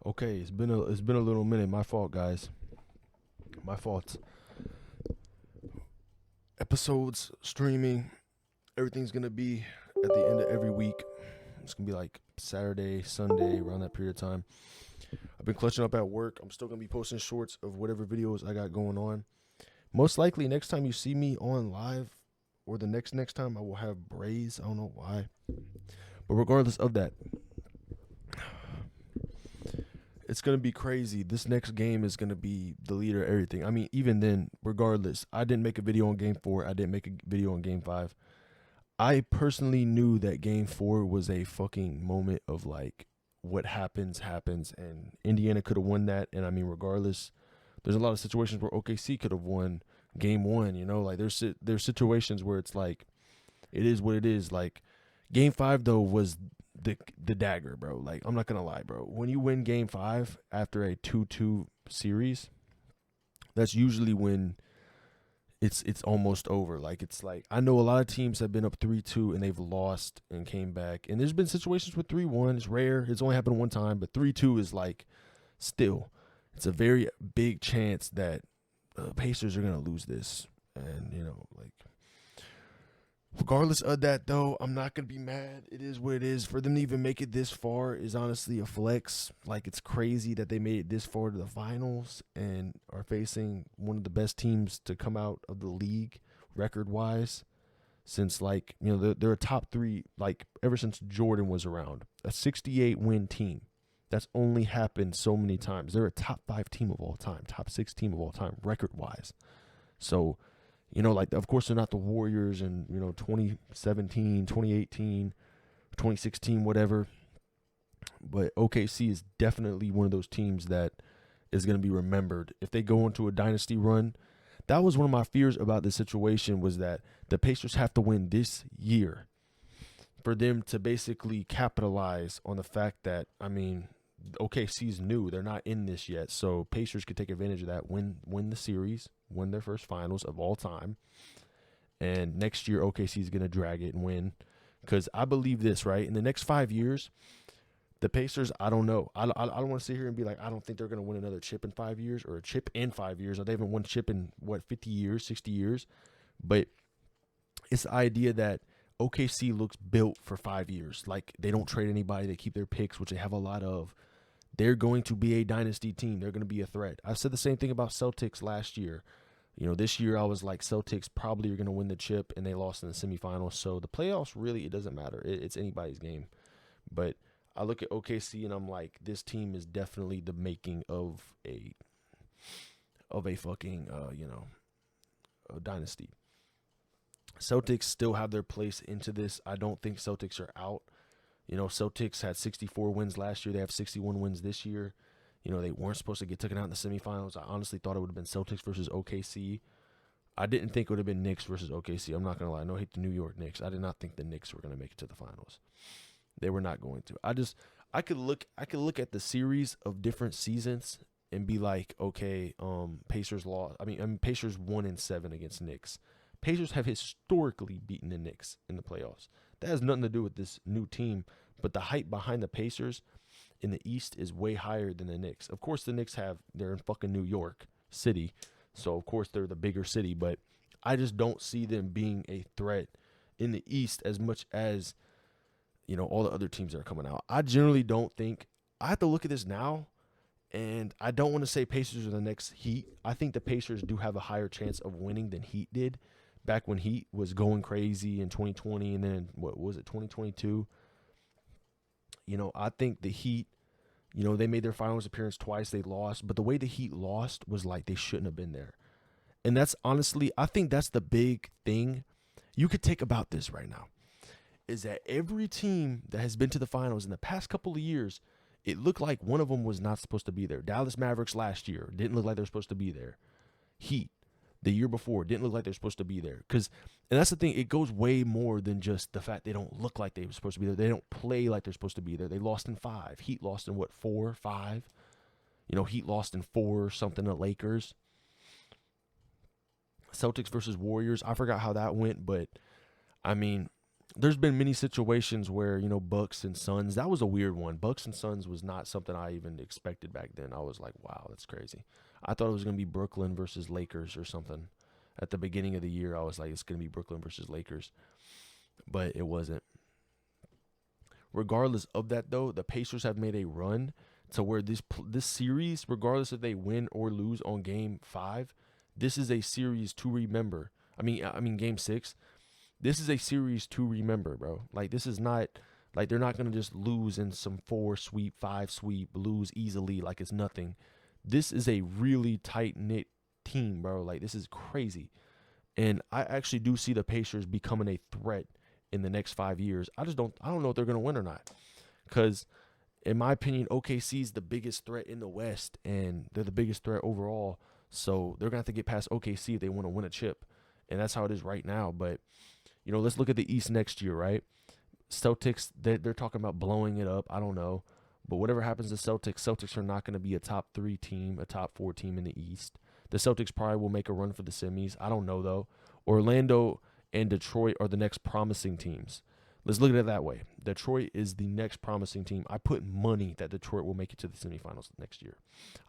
Okay, it's been a little minute. My fault, guys. My fault. Episodes, streaming, everything's gonna be at the end of every week. It's gonna be like Saturday, Sunday, around that period of time. I've been clutching up at work. I'm still gonna be posting shorts of whatever videos I got going on. Most likely, next time you see me on live, or the next time, I will have braids. I don't know why, but regardless of that, it's gonna be crazy. This next game is gonna be the leader of everything. I mean, even then, regardless, I didn't make a video on game four. I didn't make a video on game five. I personally knew that game four was a fucking moment of like what happens, and Indiana could have won that. And I mean, regardless, there's a lot of situations where OKC could have won game one. You know, like there's situations where it's like it is what it is. Like game five though was the dagger, bro. Like I'm not gonna lie, bro. When you win game five after a 2-2 series, that's usually when it's almost over. Like it's like I know a lot of teams have been up 3-2 and they've lost and came back. And there's been situations with 3-1. It's rare. It's only happened one time, but 3-2 is like still it's a very big chance that Pacers are gonna lose this. And like regardless of that, though, I'm not gonna be mad. It is what it is. For them to even make it this far is honestly a flex. Like it's crazy that they made it this far to the finals and are facing one of the best teams to come out of the league record wise since they're a top three like ever since Jordan was around. A 68 win team. That's only happened so many times. They're a top five team of all time, top six team of all time, record wise. So like, of course, they're not the Warriors in, 2017, 2018, 2016, whatever. But OKC is definitely one of those teams that is going to be remembered. If they go into a dynasty run, that was one of my fears about this situation was that the Pacers have to win this year for them to basically capitalize on the fact that, I mean, OKC's new. They're not in this yet. So Pacers could take advantage of that, win the series, win their first finals of all time. And next year, OKC is going to drag it and win. Because I believe this, right? In the next 5 years, the Pacers, I don't know. I don't want to sit here and be like, I don't think they're going to win another chip in 5 years or a chip in 5 years. They haven't won a chip in, 50 years, 60 years? But it's the idea that OKC looks built for 5 years. Like, they don't trade anybody. They keep their picks, which they have a lot of. They're going to be a dynasty team. They're going to be a threat. I said the same thing about Celtics last year. This year I was like, Celtics probably are going to win the chip, and they lost in the semifinals. So the playoffs, really, it doesn't matter. It's anybody's game. But I look at OKC, and I'm like, this team is definitely the making of a fucking, a dynasty. Celtics still have their place into this. I don't think Celtics are out. Celtics had 64 wins last year. They have 61 wins this year. They weren't supposed to get taken out in the semifinals. I honestly thought it would have been Celtics versus OKC. I didn't think it would have been Knicks versus OKC. I'm not going to lie. No hate the New York Knicks. I did not think the Knicks were going to make it to the finals. They were not going to. I could look at the series of different seasons and be like, okay, Pacers lost. Pacers 1-7 against Knicks. Pacers have historically beaten the Knicks in the playoffs. That has nothing to do with this new team, but the hype behind the Pacers in the East is way higher than the Knicks. Of course, the Knicks they're in fucking New York City, so of course they're the bigger city, but I just don't see them being a threat in the East as much as, all the other teams that are coming out. I generally don't think, I have to look at this now, and I don't want to say Pacers are the next Heat. I think the Pacers do have a higher chance of winning than Heat did back when Heat was going crazy in 2020 and then, 2022? I think the Heat, they made their finals appearance twice. They lost. But the way the Heat lost was like they shouldn't have been there. And that's honestly, I think that's the big thing you could take about this right now is that every team that has been to the finals in the past couple of years, it looked like one of them was not supposed to be there. Dallas Mavericks last year didn't look like they were supposed to be there. Heat the year before didn't look like they're supposed to be there. And that's the thing, it goes way more than just the fact they don't look like they were supposed to be there. They don't play like they're supposed to be there. They lost in 5. Heat lost in 4, 5. Heat lost in 4 something to Lakers. Celtics versus Warriors. I forgot how that went, but I mean, there's been many situations where, Bucks and Suns, that was a weird one. Bucks and Suns was not something I even expected back then. I was like, wow, that's crazy. I thought it was going to be Brooklyn versus Lakers or something. At the beginning of the year, I was like, it's going to be Brooklyn versus Lakers. But it wasn't. Regardless of that, though, the Pacers have made a run to where this series, regardless if they win or lose on Game 5, this is a series to remember. I mean Game 6. This is a series to remember, bro. Like, this is not, like, they're not going to just lose in some 4 sweep, 5 sweep, lose easily like it's nothing. This is a really tight-knit team, bro. Like, this is crazy. And I actually do see the Pacers becoming a threat in the next 5 years. I don't know if they're going to win or not. Because, in my opinion, OKC is the biggest threat in the West, and they're the biggest threat overall. So they're going to have to get past OKC if they want to win a chip. And that's how it is right now. But, let's look at the East next year, right? Celtics, they're talking about blowing it up. I don't know. But whatever happens to Celtics are not going to be a top 3 team, a top 4 team in the East. The Celtics probably will make a run for the semis. I don't know, though. Orlando and Detroit are the next promising teams. Let's look at it that way. Detroit is the next promising team. I put money that Detroit will make it to the semifinals next year.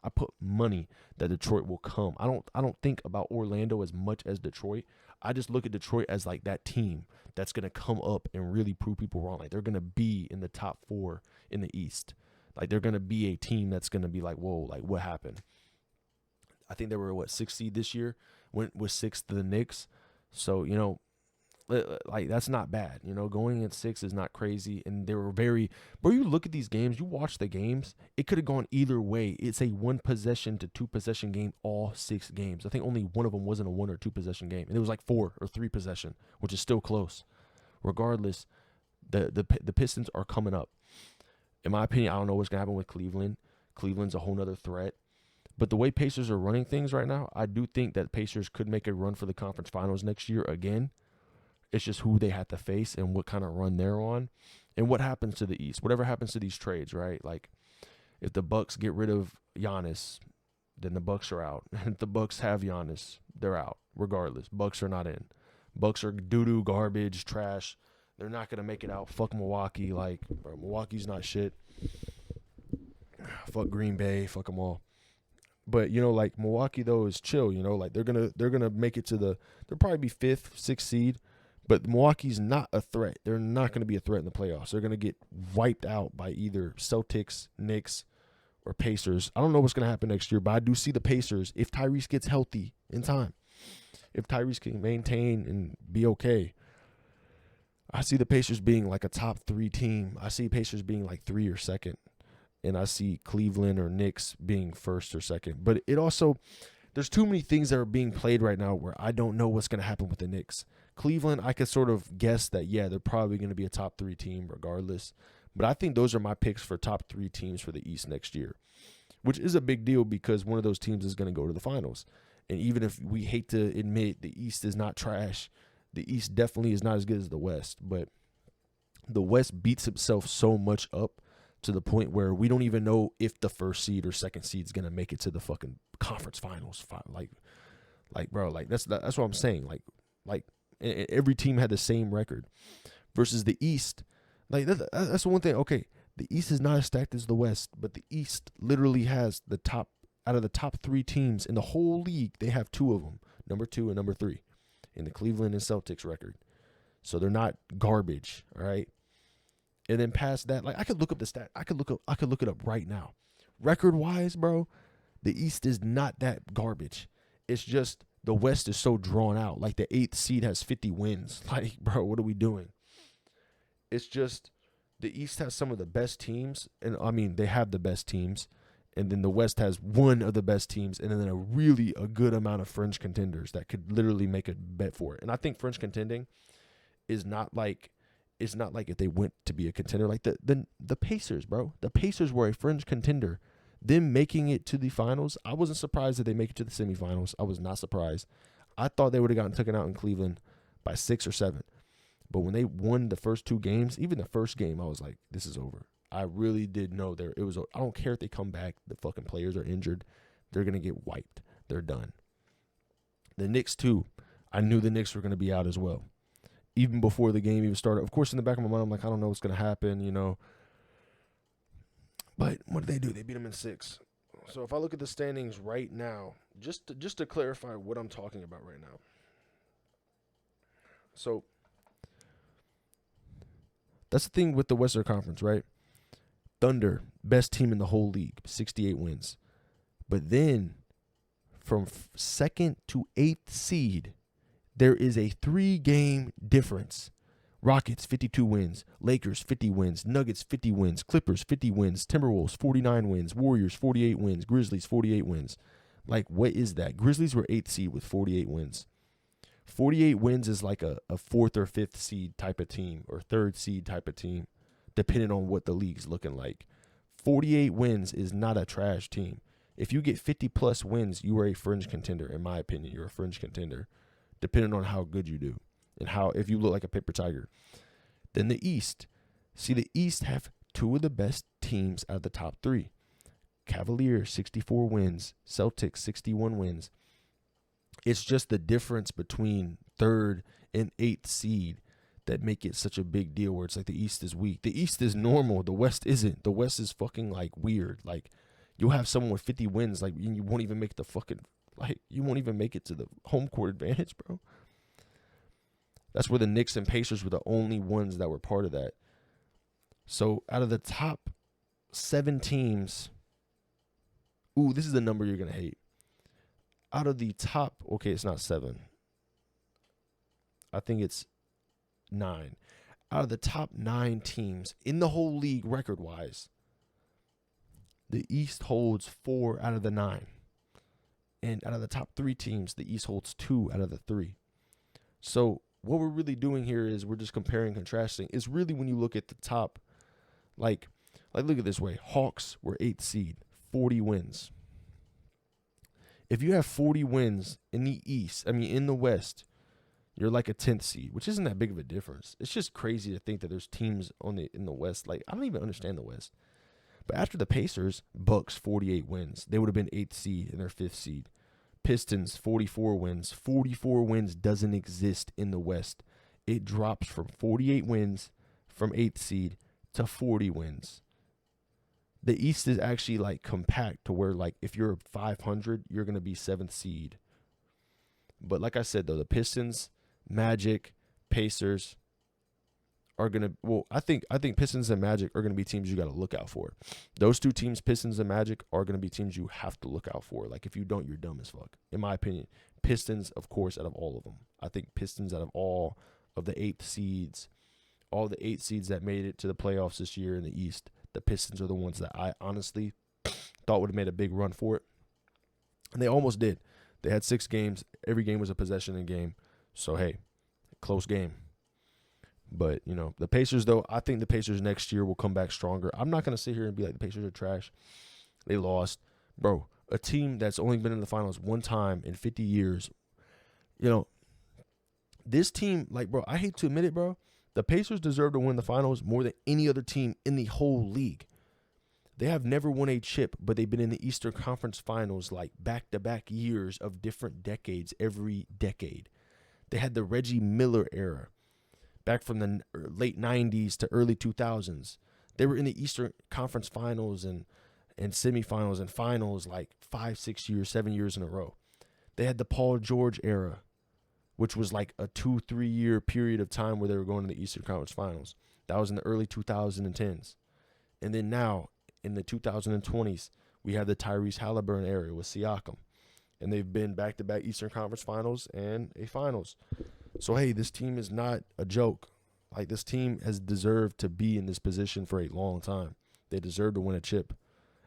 I put money that Detroit will come. I don't think about Orlando as much as Detroit. I just look at Detroit as like that team that's going to come up and really prove people wrong. Like, they're going to be in the top 4 in the East. Like, they're going to be a team that's going to be like, whoa, like, what happened? I think they were, 6th seed this year, went with 6th to the Knicks. So, like, that's not bad. Going at 6 is not crazy. And they were bro, you look at these games, you watch the games, it could have gone either way. It's a 1 possession to 2 possession game all 6 games. I think only one of them wasn't a 1 or 2 possession game. And it was like 4 or 3 possession, which is still close. Regardless, the Pistons are coming up. In my opinion, I don't know what's going to happen with Cleveland. Cleveland's a whole nother threat. But the way Pacers are running things right now, I do think that Pacers could make a run for the conference finals next year again. It's just who they have to face and what kind of run they're on and what happens to the East. Whatever happens to these trades, right? Like, if the Bucks get rid of Giannis, then the Bucks are out. If the Bucks have Giannis, they're out regardless. Bucks are not in. Bucks are doo-doo, garbage, trash. They're not going to make it out. Fuck Milwaukee. Like, bro, Milwaukee's not shit. Fuck Green Bay. Fuck them all. But, like, Milwaukee, though, is chill, like, they're gonna make it to they'll probably be 5th, 6th seed, but Milwaukee's not a threat. They're not going to be a threat in the playoffs. They're going to get wiped out by either Celtics, Knicks, or Pacers. I don't know what's going to happen next year, but I do see the Pacers, if Tyrese gets healthy in time, if Tyrese can maintain and be okay, I see the Pacers being like a top 3 team. I see Pacers being like 3 or 2nd. And I see Cleveland or Knicks being 1st or 2nd. But it also, there's too many things that are being played right now where I don't know what's going to happen with the Knicks. Cleveland, I could sort of guess that, yeah, they're probably going to be a top 3 team regardless. But I think those are my picks for top 3 teams for the East next year, which is a big deal because one of those teams is going to go to the finals. And even if we hate to admit the East is not trash, the East definitely is not as good as the West. But the West beats itself so much up to the point where we don't even know if the 1st seed or 2nd seed is going to make it to the fucking conference finals. Like, bro, like, that's what I'm saying. Like every team had the same record versus the East. Like, that's the one thing. Okay, the East is not as stacked as the West, but the East literally has out of the top 3 teams in the whole league, they have 2 of them, number 2 and number 3 in the Cleveland and Celtics record. So they're not garbage, all right? And then past that, like, I could look up the stat. I could look it up right now. Record-wise, bro, the East is not that garbage. It's just the West is so drawn out. Like, the 8th seed has 50 wins. Like, bro, what are we doing? It's just the East has some of the best teams. And, I mean, they have the best teams. And then the West has one of the best teams. And then a good amount of fringe contenders that could literally make a bet for it. And I think fringe contending is not like, it's not like if they went to be a contender. Like the Pacers, bro. The Pacers were a fringe contender. Them making it to the finals, I wasn't surprised that they make it to the semifinals. I was not surprised. I thought they would have gotten taken out in Cleveland by 6 or 7. But when they won the first 2 games, even the first game, I was like, this is over. I really did know it was. I don't care if they come back. The fucking players are injured. They're going to get wiped. They're done. The Knicks, too. I knew the Knicks were going to be out as well. even before the game even started. Of course, in the back of my mind, I'm like, I don't know what's going to happen, you know. But what did they do? They beat them in 6. So if I look at the standings right now, just to clarify what I'm talking about right now. So that's the thing with the Western Conference, right? Thunder, best team in the whole league, 68 wins. But then from 2nd to 8th seed, there is a 3-game difference. Rockets, 52 wins. Lakers, 50 wins. Nuggets, 50 wins. Clippers, 50 wins. Timberwolves, 49 wins. Warriors, 48 wins. Grizzlies, 48 wins. Like, what is that? Grizzlies were 8th seed with 48 wins. 48 wins is like a 4th or 5th seed type of team or 3rd seed type of team, depending on what the league's looking like. 48 wins is not a trash team. If you get 50-plus wins, you are a fringe contender, in my opinion. You're a fringe contender, depending on how good you do and how if you look like a paper tiger. Then the East. See, the East have 2 of the best teams out of the top 3. Cavaliers, 64 wins. Celtics, 61 wins. It's just the difference between 3rd and 8th seed that make it such a big deal where it's like the East is weak. The East is normal. The West isn't. The West is fucking, like, weird. Like, you'll have someone with 50 wins, like, you won't even make the fucking, like, you won't even make it to the home court advantage, bro. That's where the Knicks and Pacers were the only ones that were part of that. So, out of the top 7 teams, ooh, this is the number you're going to hate. Out of the top, okay, it's not 7. I think it's 9. Out of the top 9 teams in the whole league record-wise, the East holds 4 out of the 9. And out of the top 3 teams, the East holds 2 out of the 3. So what we're really doing here is we're just comparing and contrasting. It's really when you look at the top, like look at it this way. Hawks were 8th seed, 40 wins. If you have 40 wins in the East, in the West, you're like a 10th seed, which isn't that big of a difference. It's just crazy to think that there's teams in the West. Like, I don't even understand the West. But after the Pacers, Bucks, 48 wins. They would have been 8th seed and they're 5th seed. Pistons, 44 wins. 44 wins doesn't exist in the West. It drops from 48 wins from 8th seed to 40 wins. The East is actually, like, compact to where, like, if you're 500, you're going to be 7th seed. But like I said, though, the Pistons, Magic, Pacers are going to, well, I think Pistons and Magic are going to be teams you got to look out for. Those 2 teams, Pistons and Magic, are going to be teams you have to look out for. Like, if you don't, you're dumb as fuck, in my opinion. Pistons, of course, out of all of them. I think Pistons out of all of the 8th seeds, all the 8 seeds that made it to the playoffs this year in the East, the Pistons are the ones that I honestly thought would have made a big run for it. And they almost did. They had 6 games. Every game was a possession in game. So, hey, close game. But, you know, the Pacers, though, I think the Pacers next year will come back stronger. I'm not going to sit here and be like the Pacers are trash. They lost. Bro, a team that's only been in the finals one time in 50 years, you know, this team, like, bro, I hate to admit it, bro. The Pacers deserve to win the finals more than any other team in the whole league. They have never won a chip, but they've been in the Eastern Conference Finals like back-to-back years of different decades every decade. They had the Reggie Miller era, back from the late 90s to early 2000s. They were in the Eastern Conference Finals and semifinals and finals like 5, 6 years, 7 years in a row. They had the Paul George era, which was like a 2-3 year period of time where they were going to the Eastern Conference Finals. That was in the early 2010s. And then now, in the 2020s, we have the Tyrese Halliburton era with Siakam. And they've been back-to-back Eastern Conference Finals and a Finals. So, hey, this team is not a joke. Like, this team has deserved to be in this position for a long time. They deserve to win a chip.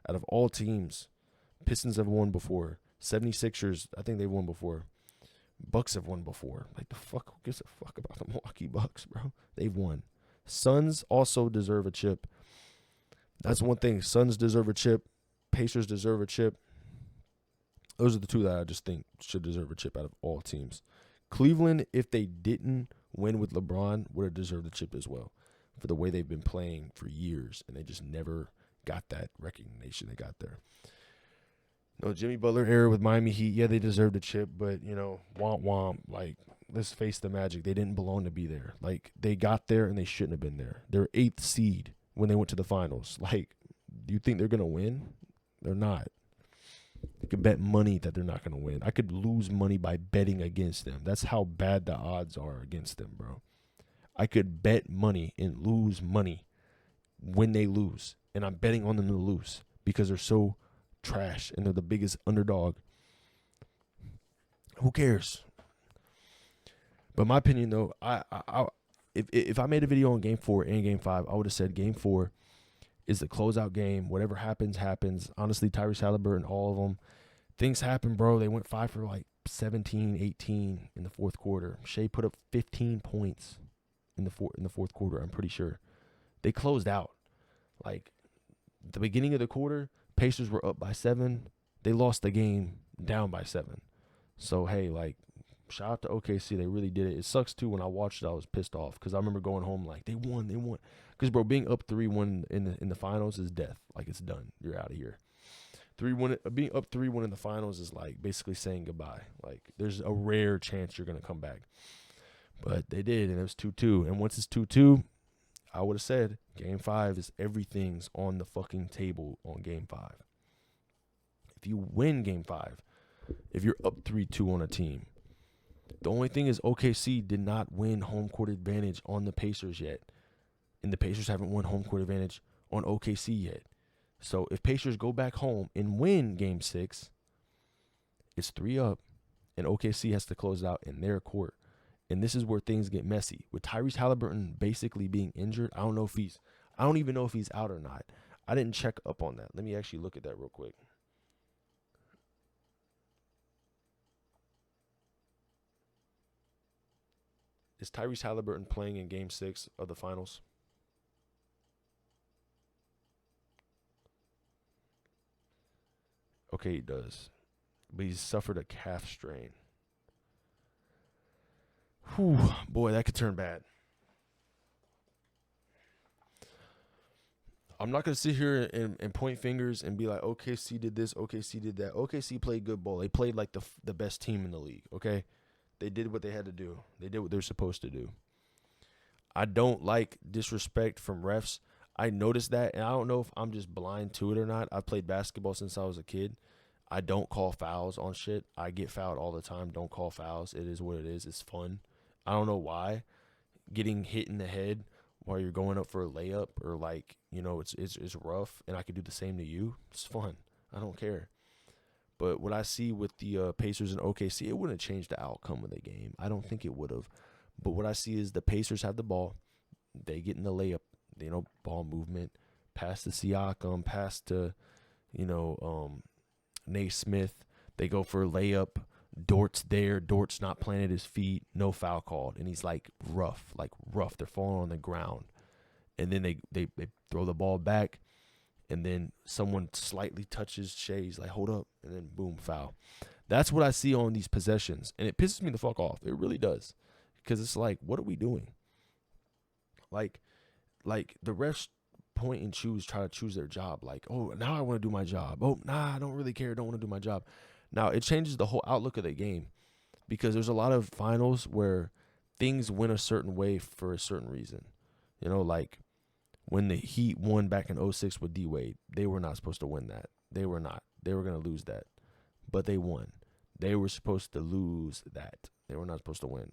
Out of all teams, Pistons have won before. 76ers, I think they've won before. Bucks have won before. Like, the fuck, who gives a fuck about the Milwaukee Bucks, bro? They've won. Suns also deserve a chip. That's one thing. Suns deserve a chip. Pacers deserve a chip. Those are the 2 that I just think should deserve a chip out of all teams. Cleveland, if they didn't win with LeBron, would have deserved a chip as well for the way they've been playing for years, and they just never got that recognition they got there. No, Jimmy Butler era with Miami Heat, yeah, they deserved a chip, but, you know, womp womp. Like, let's face the Magic. They didn't belong to be there. Like, they got there and they shouldn't have been there. They're 8th seed when they went to the finals. Like, do you think they're going to win? They're not. You could bet money that they're not going to win. I could lose money by betting against them. That's how bad the odds are against them, bro. I could bet money and lose money when they lose. And I'm betting on them to lose because they're so trash and they're the biggest underdog. Who cares? But my opinion, though, if I made a video on Game 4 and Game 5, I would have said Game 4 is the closeout game. Whatever happens, happens. Honestly, Tyrese Halliburton, all of them. Things happen, bro. They went 5 for like 17, 18 in the fourth quarter. Shea put up 15 points in the fourth quarter, I'm pretty sure. They closed out. Like, the beginning of the quarter, Pacers were up by 7. They lost the game down by 7. So, hey, like, shout out to OKC. They really did it. It sucks, too. When I watched it, I was pissed off because I remember going home like, they won. Because, bro, being up 3-1 in the finals is death. Like, it's done. You're out of here. 3-1, being up 3-1 in the finals is like basically saying goodbye. Like, there's a rare chance you're going to come back. But they did, and it was 2-2. And once it's 2-2, I would have said Game 5 is everything's on the fucking table on Game 5. If you win Game 5, if you're up 3-2 on a team, the only thing is OKC did not win home court advantage on the Pacers yet. And the Pacers haven't won home court advantage on OKC yet. So if Pacers go back home and win Game 6, it's 3-up, and OKC has to close it out in their court. And this is where things get messy. With Tyrese Halliburton basically being injured, I don't even know if he's out or not. I didn't check up on that. Let me actually look at that real quick. Is Tyrese Halliburton playing in Game 6 of the finals? Okay, he does. But he's suffered a calf strain. Whew, boy, that could turn bad. I'm not going to sit here and point fingers and be like, OKC did this, OKC did that. OKC played good ball. They played like the best team in the league, okay? They did what they had to do. They did what they're supposed to do. I don't like disrespect from refs. I noticed that, and I don't know if I'm just blind to it or not. I've played basketball since I was a kid. I don't call fouls on shit. I get fouled all the time. Don't call fouls. It is what it is. It's fun. I don't know why. Getting hit in the head while you're going up for a layup or like, you know, it's rough, and I could do the same to you. It's fun. I don't care. But what I see with the Pacers and OKC, it wouldn't have changed the outcome of the game. I don't think it would have. But what I see is the Pacers have the ball. They get in the layup, you know, ball movement, pass to Siakam, pass to, you know, Naismith. They go for a layup. Dort's there. Dort's not planted his feet. No foul called. And he's like rough. They're falling on the ground. And then they throw the ball back. And then someone slightly touches Shea. He's like, hold up. And then boom, foul. That's what I see on these possessions. And it pisses me the fuck off. It really does. Because it's like, what are we doing? Like the refs point and choose, try to choose their job. Like, oh, now I want to do my job. Oh, nah, I don't really care. Don't want to do my job. Now, it changes the whole outlook of the game because there's a lot of finals where things went a certain way for a certain reason. You know, like when the Heat won back in 06 with D-Wade, they were not supposed to win that. They were not. They were going to lose that. But they won. They were supposed to lose that. They were not supposed to win.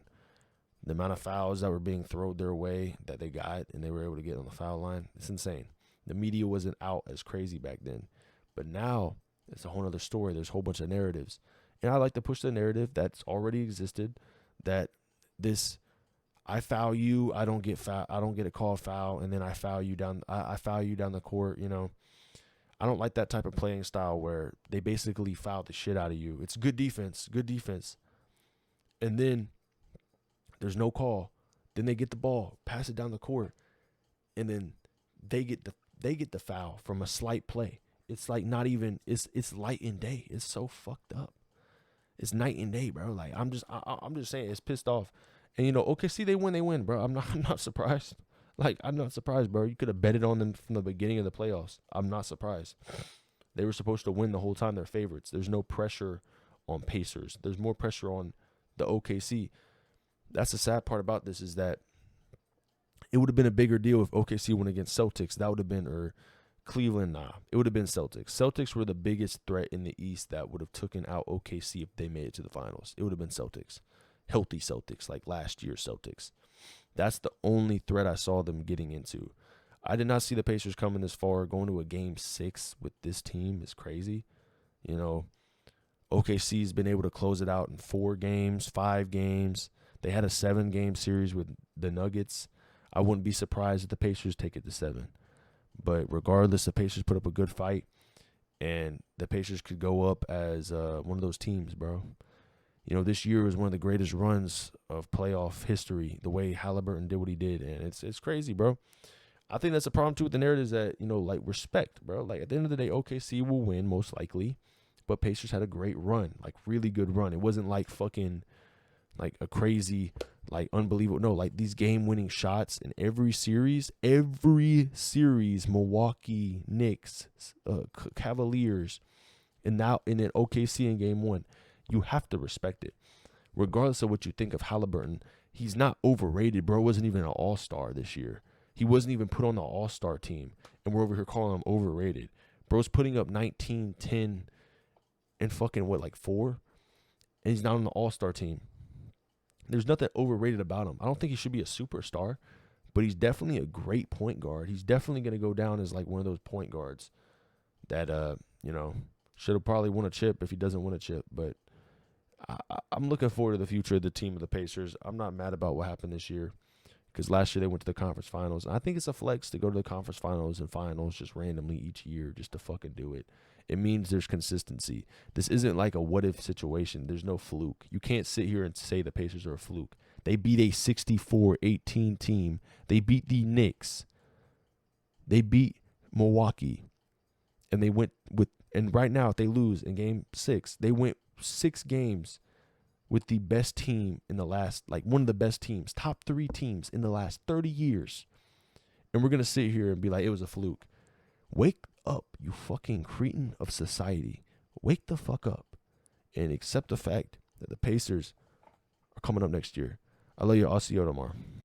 The amount of fouls that were being thrown their way that they got and they were able to get on the foul line, it's insane. The media wasn't out as crazy back then. But now, it's a whole other story. There's a whole bunch of narratives. And I like to push the narrative that's already existed, that this, I foul you, I don't get a call foul, and then I foul you down the court, you know. I don't like that type of playing style where they basically foul the shit out of you. It's good defense. And then there's no call. Then they get the ball, pass it down the court, and then they get the foul from a slight play. It's like not even, it's light and day. It's so fucked up. It's night and day, bro. Like I'm just saying, it's pissed off. And you know, OKC, they win, bro. I'm not surprised. Like, I'm not surprised, bro. You could have betted on them from the beginning of the playoffs. I'm not surprised. They were supposed to win the whole time. They're favorites. There's no pressure on Pacers. There's more pressure on the OKC. that's the sad part about this is that it would have been a bigger deal if OKC went against Celtics. That would have been, or Cleveland, nah. It would have been Celtics. Celtics were the biggest threat in the East that would have taken out OKC if they made it to the finals. It would have been Celtics. Healthy Celtics, like last year's Celtics. That's the only threat I saw them getting into. I did not see the Pacers coming this far. Going to a game 6 with this team is crazy. You know, OKC's been able to close it out in 4 games, 5 games. They had a 7-game series with the Nuggets. I wouldn't be surprised if the Pacers take it to 7. But regardless, the Pacers put up a good fight, and the Pacers could go up as one of those teams, bro. You know, this year was one of the greatest runs of playoff history, the way Halliburton did what he did, and it's crazy, bro. I think that's a problem, too, with the narrative is that, you know, like, respect, bro. Like, at the end of the day, OKC will win, most likely, but Pacers had a great run, like, really good run. It wasn't like fucking, like, a crazy, like, unbelievable. No, like, these game-winning shots in every series, Milwaukee, Knicks, Cavaliers, and now in an OKC in game 1, you have to respect it. Regardless of what you think of Halliburton, he's not overrated, bro. Wasn't even an all-star this year. He wasn't even put on the all-star team, and we're over here calling him overrated. Bro's putting up 19, 10, and fucking, what, like 4? And he's not on the all-star team. There's nothing overrated about him. I don't think he should be a superstar, but he's definitely a great point guard. He's definitely going to go down as like one of those point guards that, you know, should have probably won a chip if he doesn't win a chip. But I'm looking forward to the future of the team of the Pacers. I'm not mad about what happened this year because last year they went to the conference finals. And I think it's a flex to go to the conference finals and finals just randomly each year just to fucking do it. It means there's consistency. This isn't like a what-if situation. There's no fluke. You can't sit here and say the Pacers are a fluke. They beat a 64-18 team. They beat the Knicks. They beat Milwaukee. And they went with, and right now, if they lose in game 6, they went 6 games with the best team in the last, like one of the best teams, top 3 teams in the last 30 years. And we're going to sit here and be like, it was a fluke. Wake up, you fucking cretin of society. Wake the fuck up and accept the fact that the Pacers are coming up next year. I love you. I'll see you tomorrow.